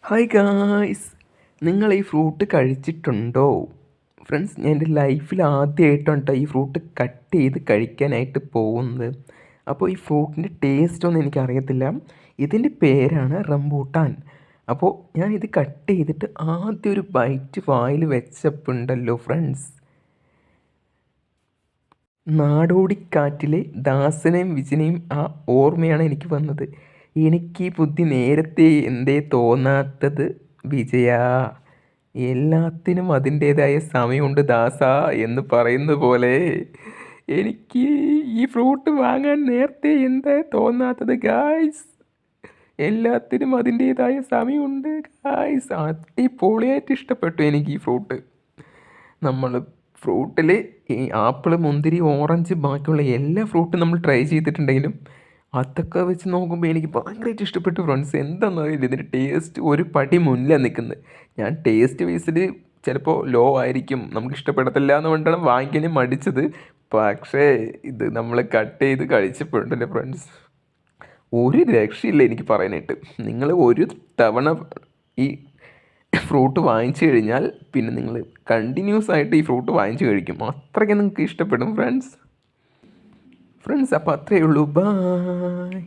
Hi guys, നിങ്ങൾ ഈ fruit കഴിച്ചിട്ടുണ്ടോ? ഫ്രണ്ട്സ്, ഞാൻ എൻ്റെ ലൈഫിൽ ആദ്യമായിട്ടാണ് കേട്ടോ ഈ ഫ്രൂട്ട് കട്ട് ചെയ്ത് കഴിക്കാനായിട്ട് പോകുന്നത്. അപ്പോൾ ഈ ഫ്രൂട്ടിൻ്റെ ടേസ്റ്റൊന്നും എനിക്കറിയത്തില്ല. ഇതിൻ്റെ പേരാണ് റംബൂട്ടാൻ. അപ്പോൾ ഞാൻ ഇത് കട്ട് ചെയ്തിട്ട് ആദ്യം ഒരു ബൈറ്റ് വായിൽ വെച്ചപ്പോണ്ടല്ലോ ഫ്രണ്ട്സ്, നാടോടിക്കാറ്റിലെ ദാസനെയും വിജനെയും ആ ഓർമ്മയാണ് എനിക്ക് വന്നത്. എനിക്ക് ഈ ബുദ്ധി നേരത്തെ എന്തേ തോന്നാത്തത് വിജയാ? എല്ലാത്തിനും അതിൻ്റേതായ സമയമുണ്ട് ദാസാ എന്ന് പറയുന്നത് പോലെ എനിക്ക് ഈ ഫ്രൂട്ട് വാങ്ങാൻ നേരത്തെ എന്താ തോന്നാത്തത് ഗായ്സ്? എല്ലാത്തിനും അതിൻ്റേതായ സമയമുണ്ട് ഗായ്സ്. അടിപൊളിയായിട്ട് ഇഷ്ടപ്പെട്ടു എനിക്ക് ഈ ഫ്രൂട്ട്. നമ്മൾ ഫ്രൂട്ടിൽ ഈ ആപ്പിൾ, മുന്തിരി, ഓറഞ്ച്, ബാക്കിയുള്ള എല്ലാ ഫ്രൂട്ടും നമ്മൾ ട്രൈ ചെയ്തിട്ടുണ്ടെങ്കിലും അതൊക്കെ വെച്ച് നോക്കുമ്പോൾ എനിക്ക് ഭയങ്കരമായിട്ട് ഇഷ്ടപ്പെട്ടു ഫ്രണ്ട്സ്. എന്താണെന്നറിയില്ല, ഇതിൻ്റെ ടേസ്റ്റ് ഒരു പടി മുന്നിലാണ് നിൽക്കുന്നത്. ഞാൻ ടേസ്റ്റ് വൈസിൽ ചിലപ്പോൾ ലോ ആയിരിക്കും, നമുക്ക് ഇഷ്ടപ്പെടത്തില്ല എന്ന് കൊണ്ടാണ് വാങ്ങിക്കാൻ മടിച്ചത്. പക്ഷേ ഇത് നമ്മൾ കട്ട് ചെയ്ത് കഴിച്ചപ്പോഴുണ്ടല്ലോ ഫ്രണ്ട്സ്, ഒരു രക്ഷയില്ല എനിക്ക് പറയാനായിട്ട്. നിങ്ങൾ ഒരു തവണ ഈ ഫ്രൂട്ട് വാങ്ങിച്ചു കഴിഞ്ഞാൽ പിന്നെ നിങ്ങൾ കണ്ടിന്യൂസ് ആയിട്ട് ഈ ഫ്രൂട്ട് വാങ്ങിച്ചു കഴിക്കും. അത്രയ്ക്ക് നിങ്ങൾക്ക് ഇഷ്ടപ്പെടും ഫ്രണ്ട്സ്. അപ്പോൾ അത്രയേ ഉള്ളൂ. ബൈ.